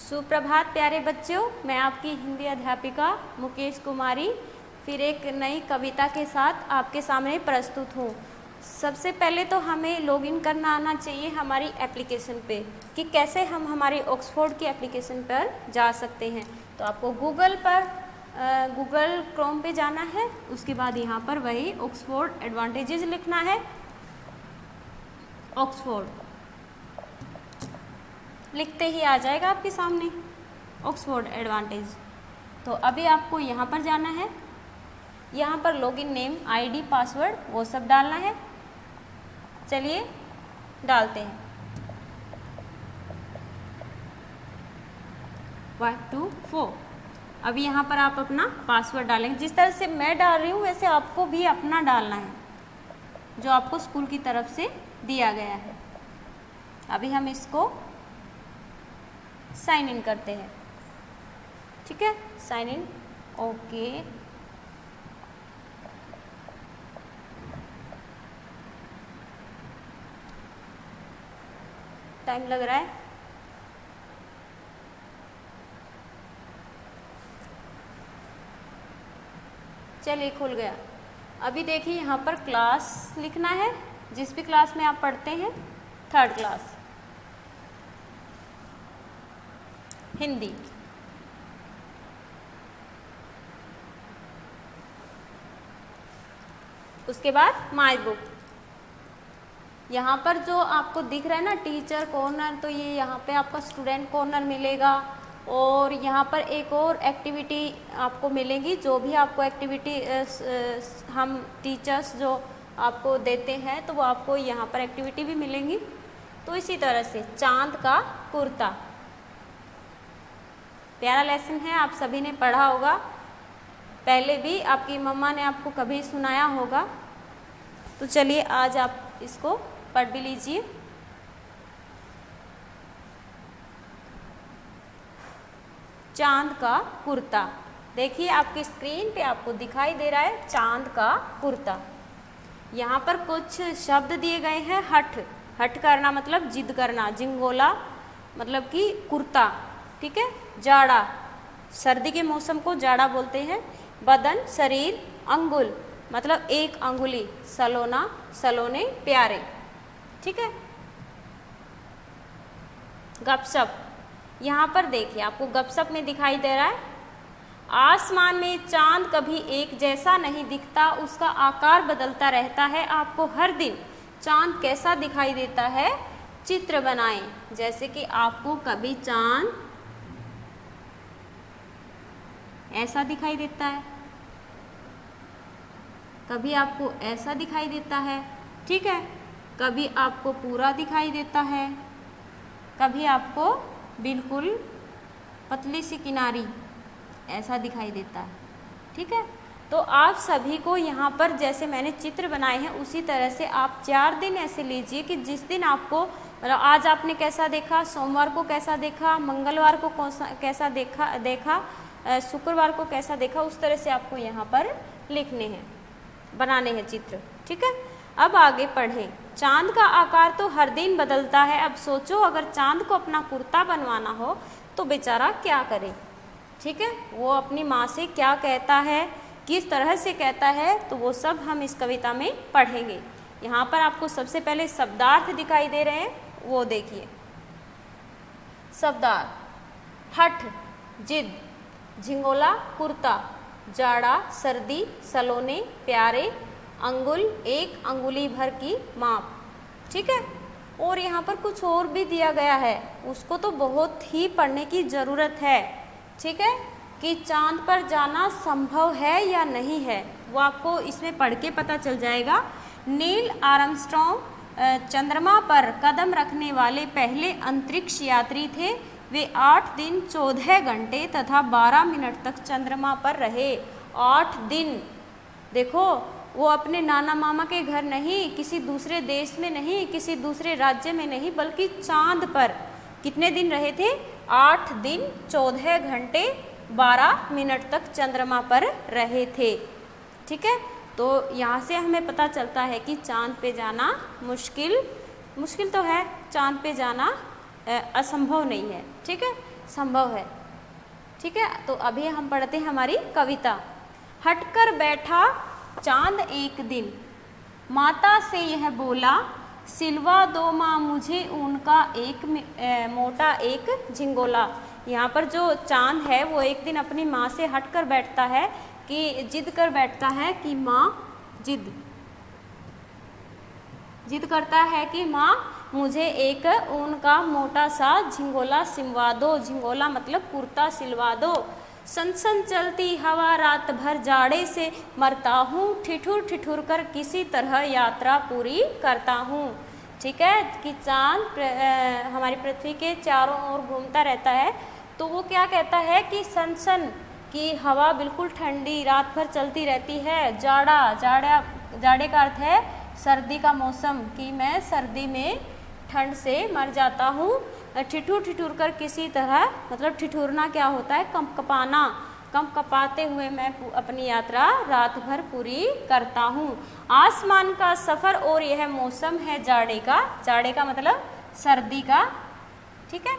सुप्रभात प्यारे बच्चों, मैं आपकी हिंदी अध्यापिका मुकेश कुमारी फिर एक नई कविता के साथ आपके सामने प्रस्तुत हूँ। सबसे पहले तो हमें लॉगिन करना आना चाहिए हमारी एप्लीकेशन पे कि कैसे हम हमारी ऑक्सफोर्ड की एप्लीकेशन पर जा सकते हैं। तो आपको गूगल क्रोम पे जाना है, उसके बाद यहाँ पर वही ऑक्सफोर्ड एडवांटेजेस लिखना है। ऑक्सफोर्ड लिखते ही आ जाएगा आपके सामने ऑक्सफोर्ड एडवांटेज। तो अभी आपको यहाँ पर जाना है, यहाँ पर लॉगिन नेम, आईडी, पासवर्ड वो सब डालना है। चलिए डालते हैं। 1 2 4। अभी यहाँ पर आप अपना पासवर्ड डालेंगे। जिस तरह से मैं डाल रही हूँ वैसे आपको भी अपना डालना है, जो आपको स्कूल की तरफ से दिया गया है। अभी हम इसको साइन इन करते हैं। ठीक है, साइन इन। ओके, टाइम लग रहा है। चलिए खुल गया। अभी देखिए यहाँ पर क्लास लिखना है, जिस भी क्लास में आप पढ़ते हैं। 3rd class Hindi. उसके बाद माय बुक। यहाँ पर जो आपको दिख रहा है ना टीचर कॉर्नर, तो ये यहाँ पे आपका स्टूडेंट कॉर्नर मिलेगा। और यहाँ पर एक और एक्टिविटी आपको मिलेगी, जो भी आपको एक्टिविटी हम टीचर्स जो आपको देते हैं तो वो आपको यहाँ पर एक्टिविटी भी मिलेंगी। तो इसी तरह से चांद का कुर्ता, प्यारा लेसन है, आप सभी ने पढ़ा होगा, पहले भी आपकी मम्मा ने आपको कभी सुनाया होगा। तो चलिए आज आप इसको पढ़ भी लीजिए। चांद का कुर्ता, देखिए आपकी स्क्रीन पे आपको दिखाई दे रहा है चांद का कुर्ता। यहाँ पर कुछ शब्द दिए गए हैं। हठ करना मतलब जिद करना, जिंगोला मतलब कि कुर्ता। ठीक है, जाड़ा, सर्दी के मौसम को जाड़ा बोलते हैं। बदन, शरीर, अंगुल मतलब 1 अंगुली, सलोना, सलोने, प्यारे। ठीक है, गपशप, यहाँ पर देखिए आपको गपशप में दिखाई दे रहा है, आसमान में चांद कभी एक जैसा नहीं दिखता, उसका आकार बदलता रहता है। आपको हर दिन चांद कैसा दिखाई देता है चित्र बनाएं। जैसे कि आपको कभी चांद ऐसा दिखाई देता है, कभी आपको ऐसा दिखाई देता है। ठीक है, कभी आपको पूरा दिखाई देता है, कभी आपको बिल्कुल पतली सी किनारी ऐसा दिखाई देता है। ठीक है, तो आप सभी को यहाँ पर जैसे मैंने चित्र बनाए हैं उसी तरह से आप 4 दिन ऐसे लीजिए कि जिस दिन आपको मतलब आज आपने कैसा देखा, सोमवार को कैसा देखा, मंगलवार को कैसा देखा, शुक्रवार को कैसा देखा, उस तरह से आपको यहाँ पर लिखने हैं, बनाने हैं चित्र। ठीक है, अब आगे पढ़ें। चांद का आकार तो हर दिन बदलता है। अब सोचो अगर चांद को अपना कुर्ता बनवाना हो तो बेचारा क्या करे। ठीक है, वो अपनी माँ से क्या कहता है, किस तरह से कहता है, तो वो सब हम इस कविता में पढ़ेंगे। यहाँ पर आपको सबसे पहले शब्दार्थ दिखाई दे रहे हैं, वो देखिए। शब्दार्थ: हठ, जिद, झिंगोला, कुर्ता, जाड़ा, सर्दी, सलोने, प्यारे, अंगुल, 1 अंगुली भर की माप। ठीक है, और यहाँ पर कुछ और भी दिया गया है, उसको तो बहुत ही पढ़ने की ज़रूरत है। ठीक है, कि चांद पर जाना संभव है या नहीं है, वो आपको इसमें पढ़ के पता चल जाएगा। नील आर्मस्ट्रॉन्ग चंद्रमा पर कदम रखने वाले पहले अंतरिक्ष यात्री थे। वे 8 दिन 14 घंटे तथा 12 मिनट तक चंद्रमा पर रहे। 8 दिन, देखो वो अपने नाना मामा के घर नहीं, किसी दूसरे देश में नहीं, किसी दूसरे राज्य में नहीं, बल्कि चांद पर कितने दिन रहे थे? 8 दिन 14 घंटे 12 मिनट तक चंद्रमा पर रहे थे। ठीक है, तो यहाँ से हमें पता चलता है कि चांद पे जाना मुश्किल तो है, चांद पे जाना असंभव नहीं है। ठीक है, संभव है। ठीक है, तो अभी हम पढ़ते हैं हमारी कविता। हटकर बैठा चांद एक दिन, माता से यह बोला, सिलवा दो माँ मुझे ऊन का एक मोटा एक झिंगोला। यहाँ पर जो चांद है वो एक दिन अपनी माँ से हट कर बैठता है, कि जिद कर बैठता है कि माँ, जिद करता है कि माँ मुझे एक ऊन का मोटा सा झिंगोला सिलवा दो। झिंगोला मतलब कुर्ता सिलवा दो। सन चलती हवा रात भर जाड़े से मरता हूँ, ठिठुर ठिठुर कर किसी तरह यात्रा पूरी करता हूँ। ठीक है, कि चांद हमारी पृथ्वी के चारों ओर घूमता रहता है, तो वो क्या कहता है कि सन की हवा बिल्कुल ठंडी रात भर चलती रहती है। जाड़े का अर्थ है सर्दी का मौसम, कि मैं सर्दी में ठंड से मर जाता हूँ। ठिठुर ठिठुर कर किसी तरह, मतलब ठिठुरना क्या होता है, कंपकपाना, कंपकपाते हुए मैं अपनी यात्रा रात भर पूरी करता हूँ। आसमान का सफ़र और यह मौसम है जाड़े का मतलब सर्दी का। ठीक है,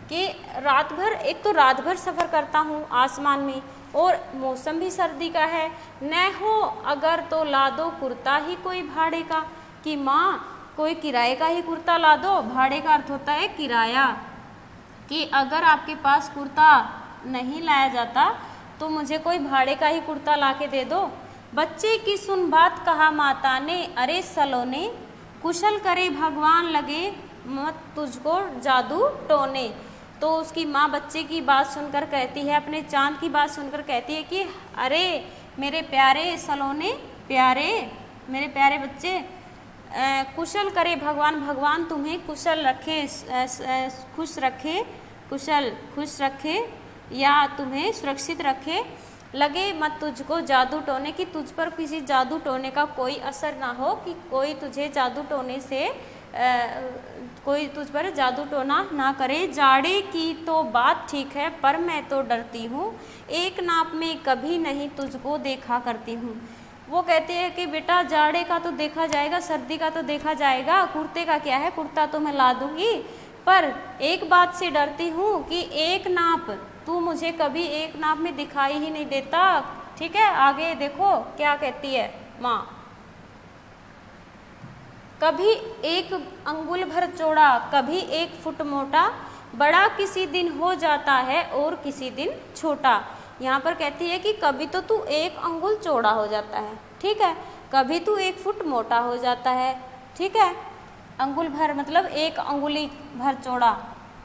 कि रात भर, एक तो रात भर सफ़र करता हूँ आसमान में, और मौसम भी सर्दी का है। न हो अगर तो ला दो कुर्ता ही कोई भाड़े का, कि माँ कोई किराए का ही कुर्ता ला दो। भाड़े का अर्थ होता है किराया, कि अगर आपके पास कुर्ता नहीं लाया जाता तो मुझे कोई भाड़े का ही कुर्ता ला के दे दो। बच्चे की सुन बात कहा माता ने, अरे सलोने कुशल करे भगवान लगे मत तुझको जादू टोने। तो उसकी माँ बच्चे की बात सुनकर कहती है, अपने चांद की बात सुनकर कहती है कि अरे मेरे प्यारे सलोने, मेरे प्यारे बच्चे, कुशल करे भगवान तुम्हें कुशल रखे, खुश रखे या तुम्हें सुरक्षित रखे। लगे मत तुझको जादू टोने, की तुझ पर किसी जादू टोने का कोई असर ना हो, कि कोई तुझे जादू टोने से कोई तुझ पर जादू टोना ना करे। जाड़े की तो बात ठीक है पर मैं तो डरती हूँ, एक नाप में कभी नहीं तुझको देखा करती हूँ। वो कहते हैं कि बेटा जाड़े का तो देखा जाएगा, सर्दी का तो देखा जाएगा, कुर्ते का क्या है, कुर्ता तो मैं ला दूंगी, पर एक बात से डरती हूँ कि एक नाप तू मुझे कभी एक नाप में दिखाई ही नहीं देता। ठीक है, आगे देखो क्या कहती है माँ, कभी एक अंगुल भर चौड़ा, कभी एक फुट मोटा, बड़ा किसी दिन हो जाता है और किसी दिन छोटा। यहाँ पर कहती है कि कभी तो तू एक अंगुल चौड़ा हो जाता है, ठीक है, कभी तू एक फुट मोटा हो जाता है। ठीक है, अंगुल भर मतलब एक अंगुली भर चौड़ा,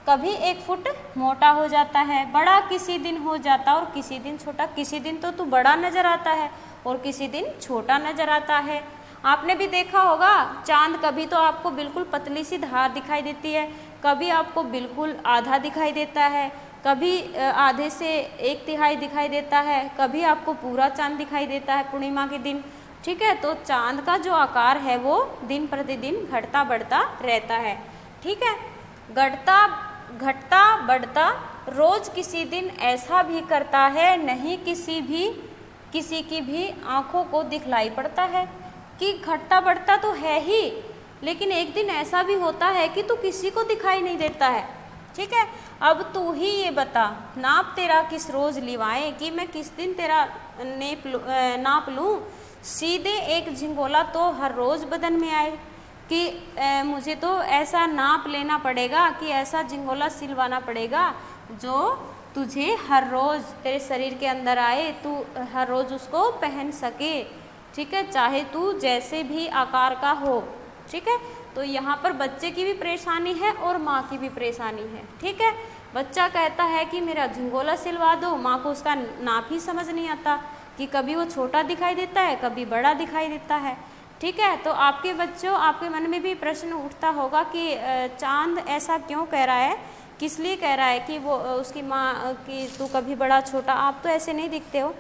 कभी एक फुट मोटा हो जाता है, बड़ा किसी दिन हो जाता और किसी दिन छोटा। किसी दिन तो तू बड़ा नजर आता है और किसी दिन छोटा नजर आता है। आपने भी देखा होगा चांद, कभी तो आपको बिल्कुल पतली सी धार दिखाई देती है, कभी आपको बिल्कुल आधा दिखाई देता है, कभी आधे से एक तिहाई दिखाई देता है, कभी आपको पूरा चांद दिखाई देता है पूर्णिमा के दिन। ठीक है, तो चांद का जो आकार है वो दिन प्रतिदिन घटता बढ़ता रहता है। ठीक है, घटता बढ़ता रोज किसी दिन ऐसा भी करता है, नहीं किसी की भी आंखों को दिखलाई पड़ता है। कि घटता बढ़ता तो है ही, लेकिन एक दिन ऐसा भी होता है कि तू किसी को दिखाई नहीं देता है। ठीक है, अब तू ही ये बता, नाप तेरा किस रोज लिवाएं, कि मैं किस दिन तेरा नाप लूँ। सीधे एक झिंगोला तो हर रोज बदन में आए, कि मुझे तो ऐसा नाप लेना पड़ेगा, कि ऐसा झिंगोला सिलवाना पड़ेगा जो तुझे हर रोज तेरे शरीर के अंदर आए, तू हर रोज उसको पहन सके। ठीक है, चाहे तू जैसे भी आकार का हो। ठीक है, तो यहाँ पर बच्चे की भी परेशानी है और माँ की भी परेशानी है। ठीक है, बच्चा कहता है कि मेरा झिंगोला सिलवा दो, माँ को उसका नाप ही समझ नहीं आता, कि कभी वो छोटा दिखाई देता है, कभी बड़ा दिखाई देता है। ठीक है, तो आपके बच्चों, आपके मन में भी प्रश्न उठता होगा कि चांद ऐसा क्यों कह रहा है, किस लिए कह रहा है कि वो उसकी माँ कि तू कभी बड़ा छोटा, आप तो ऐसे नहीं दिखते हो,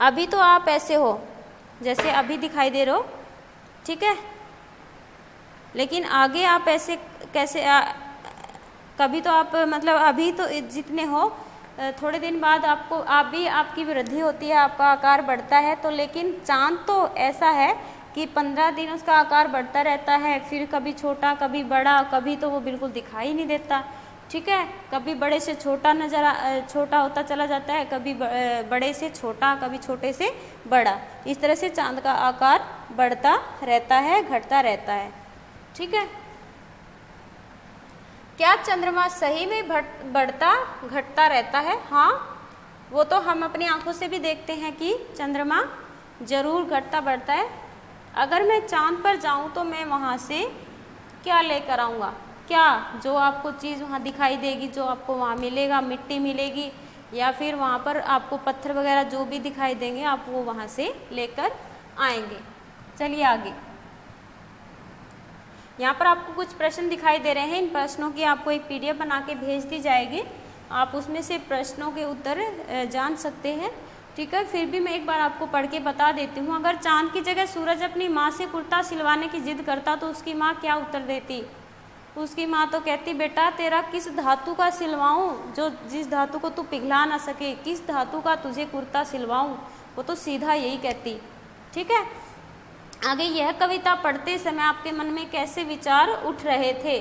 अभी तो आप ऐसे हो जैसे अभी दिखाई दे रहे हो। ठीक है, लेकिन आगे आप ऐसे कैसे कभी तो आप मतलब अभी तो जितने हो, थोड़े दिन बाद आपकी वृद्धि होती है, आपका आकार बढ़ता है। तो लेकिन चांद तो ऐसा है कि 15 दिन उसका आकार बढ़ता रहता है, फिर कभी छोटा कभी बड़ा, कभी तो वो बिल्कुल दिखाई नहीं देता। ठीक है, कभी बड़े से छोटा छोटा होता चला जाता है, कभी बड़े से छोटा, कभी छोटे से बड़ा। इस तरह से चांद का आकार बढ़ता रहता है, घटता रहता है। ठीक है, क्या चंद्रमा सही में बढ़ता घटता रहता है? हाँ, वो तो हम अपनी आंखों से भी देखते हैं कि चंद्रमा जरूर घटता बढ़ता है। अगर मैं चांद पर जाऊं तो मैं वहां से क्या लेकर आऊँगा? क्या जो आपको चीज़ वहाँ दिखाई देगी, जो आपको वहाँ मिलेगा, मिट्टी मिलेगी या फिर वहाँ पर आपको पत्थर वगैरह जो भी दिखाई देंगे आप वो वहाँ से लेकर आएंगे। चलिए आगे, यहाँ पर आपको कुछ प्रश्न दिखाई दे रहे हैं। इन प्रश्नों की आपको एक PDF बना के भेज दी जाएगी, आप उसमें से प्रश्नों के उत्तर जान सकते हैं। ठीक है, फिर भी मैं एक बार आपको पढ़ के बता देती हूँ। अगर चांद की जगह सूरज अपनी माँ से कुर्ता सिलवाने की जिद करता तो उसकी माँ क्या उत्तर देती? उसकी माँ तो कहती, बेटा तेरा किस धातु का सिलवाऊँ, जो जिस धातु को तू पिघला ना सके, किस धातु का तुझे कुर्ता सिलवाऊँ? वो तो सीधा यही कहती। ठीक है, आगे, यह कविता पढ़ते समय आपके मन में कैसे विचार उठ रहे थे?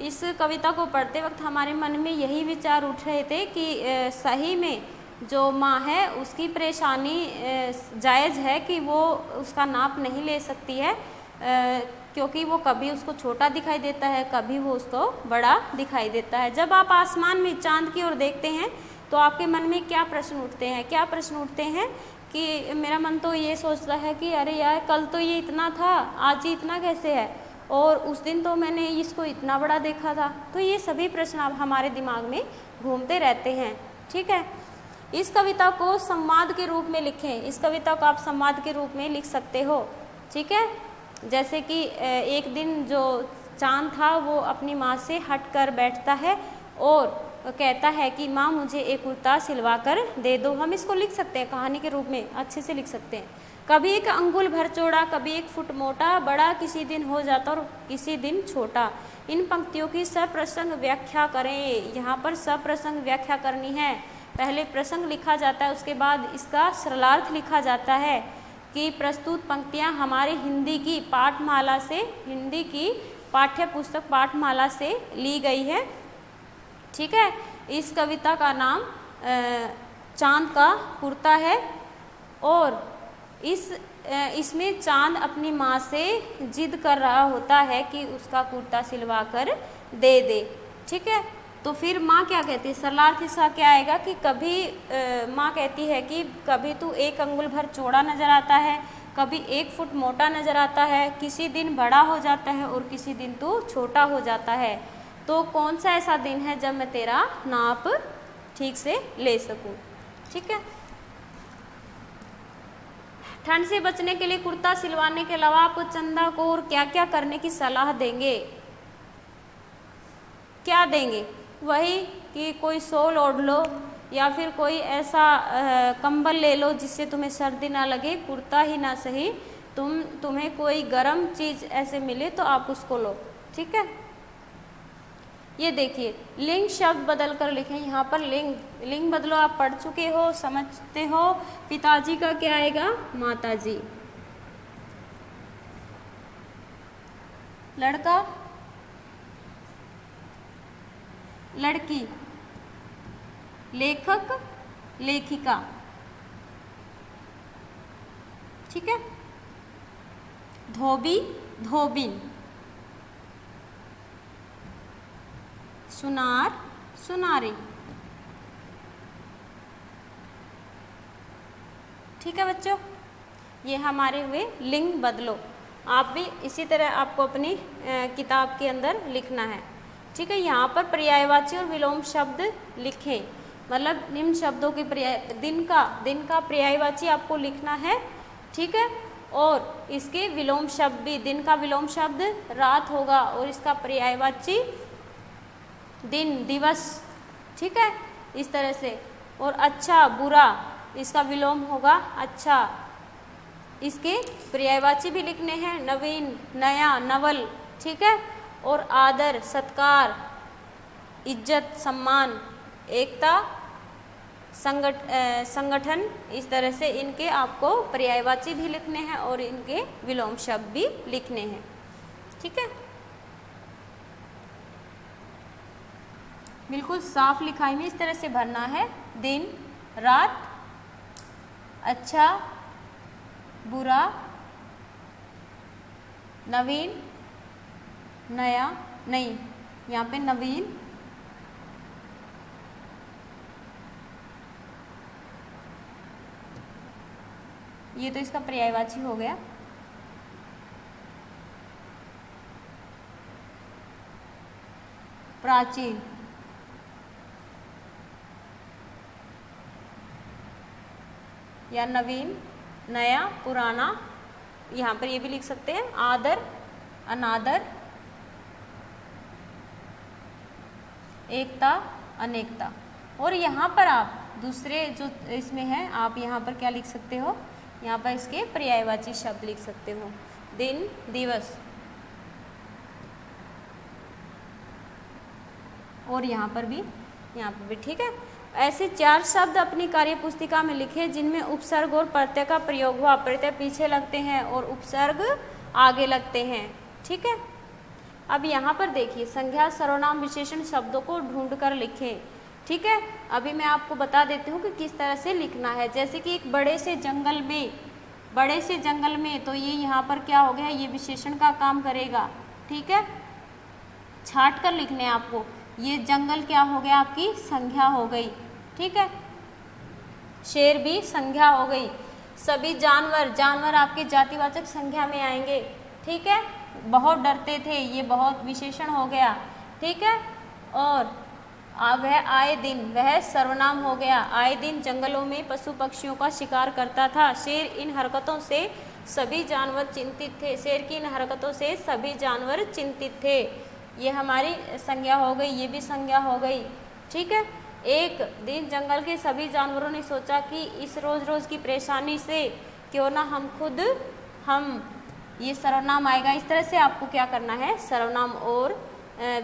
इस कविता को पढ़ते वक्त हमारे मन में यही विचार उठ रहे थे कि सही में जो माँ है उसकी परेशानी जायज़ है कि वो उसका नाप नहीं ले सकती है, क्योंकि वो कभी उसको छोटा दिखाई देता है, कभी वो उसको बड़ा दिखाई देता है। जब आप आसमान में चांद की ओर देखते हैं तो आपके मन में क्या प्रश्न उठते हैं? क्या प्रश्न उठते हैं कि मेरा मन तो ये सोचता है कि अरे यार, कल तो ये इतना था, आज ये इतना कैसे है, और उस दिन तो मैंने इसको इतना बड़ा देखा था। तो ये सभी प्रश्न आप हमारे दिमाग में घूमते रहते हैं। ठीक है, इस कविता को संवाद के रूप में लिखें। इस कविता को आप संवाद के रूप में लिख सकते हो। ठीक है, जैसे कि एक दिन जो चांद था वो अपनी माँ से हट कर बैठता है और कहता है कि माँ मुझे एक कुर्ता सिलवा कर दे दो। हम इसको लिख सकते हैं कहानी के रूप में, अच्छे से लिख सकते हैं। कभी एक अंगुल भर चौड़ा, कभी 1 फुट मोटा, बड़ा किसी दिन हो जाता और किसी दिन छोटा। इन पंक्तियों की सप्रसंग व्याख्या करें। यहाँ पर सप्रसंग व्याख्या करनी है। पहले प्रसंग लिखा जाता है, उसके बाद इसका सरलार्थ लिखा जाता है कि प्रस्तुत पंक्तियाँ हमारे हिंदी की पाठमाला से, हिंदी की पाठ्य पुस्तक पाठमाला से ली गई है। ठीक है, इस कविता का नाम चांद का कुर्ता है और इसमें चांद अपनी माँ से जिद कर रहा होता है कि उसका कुर्ता सिलवा कर दे दे। ठीक है, तो फिर माँ क्या कहती है? सरलार्थ इसका क्या आएगा कि कभी माँ कहती है कि कभी तू 1 अंगुल भर चौड़ा नज़र आता है, कभी 1 फुट मोटा नज़र आता है, किसी दिन बड़ा हो जाता है और किसी दिन तू छोटा हो जाता है। तो कौन सा ऐसा दिन है जब मैं तेरा नाप ठीक से ले सकूं? ठीक है, ठंड से बचने के लिए कुर्ता सिलवाने के अलावा आप चंदा को और क्या क्या करने की सलाह देंगे? क्या देंगे? वही कि कोई शॉल ओढ़ लो या फिर कोई ऐसा कंबल ले लो जिससे तुम्हें सर्दी ना लगे, कुर्ता ही ना सही, तुम्हें कोई गर्म चीज़ ऐसे मिले तो आप उसको लो। ठीक है, ये देखिए, लिंग शब्द बदल कर लिखें। यहाँ पर लिंग बदलो, आप पढ़ चुके हो, समझते हो। पिताजी का क्या आएगा? माताजी। लड़का, लड़की। लेखक, लेखिका। ठीक है, धोबी, धोबिन। सुनार, सुनारी। ठीक है बच्चों, ये हमारे हुए लिंग बदलो। आप भी इसी तरह आपको अपनी किताब के अंदर लिखना है। ठीक है, यहाँ पर पर्यायवाची और विलोम शब्द लिखें, मतलब निम्न शब्दों के पर्याय। दिन का पर्यायवाची आपको लिखना है। ठीक है, और इसके विलोम शब्द भी, दिन का विलोम शब्द रात होगा और इसका पर्यायवाची दिन, दिवस। ठीक है, इस तरह से। और अच्छा, बुरा, इसका विलोम होगा अच्छा। इसके पर्यायवाची भी लिखने हैं, नवीन, नया, नवल। ठीक है, और आदर, सत्कार, इज्जत, सम्मान, एकता, संगठन। इस तरह से इनके आपको पर्यायवाची भी लिखने हैं और इनके विलोम शब्द भी लिखने हैं। ठीक है, बिल्कुल साफ लिखाई में इस तरह से भरना है। दिन, रात, अच्छा, बुरा, नवीन, नया, नहीं, यहाँ पे नवीन, ये तो इसका पर्यायवाची हो गया। प्राचीन, या नवीन, नया, पुराना, यहाँ पर ये भी लिख सकते हैं। आदर, अनादर, एकता, अनेकता। और यहाँ पर आप दूसरे जो इसमें है, आप यहाँ पर क्या लिख सकते हो, यहाँ पर इसके पर्यायवाची शब्द लिख सकते हो। दिन, दिवस, और यहाँ पर भी ठीक है। ऐसे 4 शब्द अपनी कार्य पुस्तिका में लिखे जिनमें उपसर्ग और प्रत्यय का प्रयोग हुआ। प्रत्यय पीछे लगते हैं और उपसर्ग आगे लगते हैं, ठीक है। अब यहाँ पर देखिए, संज्ञा, सर्वनाम, विशेषण शब्दों को ढूंढ कर लिखें, ठीक है। अभी मैं आपको बता देती हूँ कि किस तरह से लिखना है। जैसे कि एक बड़े से जंगल में, तो ये यहाँ पर क्या हो गया, ये विशेषण का काम करेगा, ठीक है। छाट कर लिखने आपको। ये जंगल क्या हो गया, आपकी संज्ञा हो गई, ठीक है। शेर भी संज्ञा हो गई। सभी जानवर आपके जातिवाचक संज्ञा में आएंगे, ठीक है। बहुत डरते थे, ये बहुत विशेषण हो गया, ठीक है। और वह आए दिन, वह सर्वनाम हो गया। आए दिन जंगलों में पशु पक्षियों का शिकार करता था। शेर, इन हरकतों से सभी जानवर चिंतित थे। शेर की इन हरकतों से सभी जानवर चिंतित थे। ये हमारी संज्ञा हो गई, ये भी संज्ञा हो गई, ठीक है। एक दिन जंगल के सभी जानवरों ने सोचा कि इस रोज की परेशानी से क्यों ना हम ये सर्वनाम आएगा। इस तरह से आपको क्या करना है, सर्वनाम और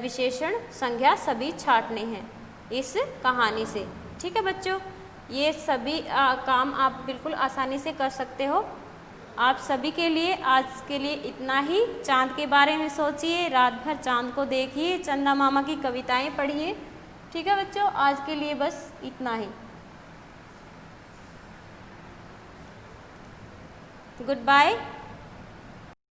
विशेषण, संज्ञा सभी छाटने हैं इस कहानी से, ठीक है बच्चों। ये सभी काम आप बिल्कुल आसानी से कर सकते हो। आप सभी के लिए आज के लिए इतना ही। चांद के बारे में सोचिए, रात भर चांद को देखिए, चंदा मामा की कविताएं पढ़िए, ठीक है बच्चों। आज के लिए बस इतना ही। Good bye.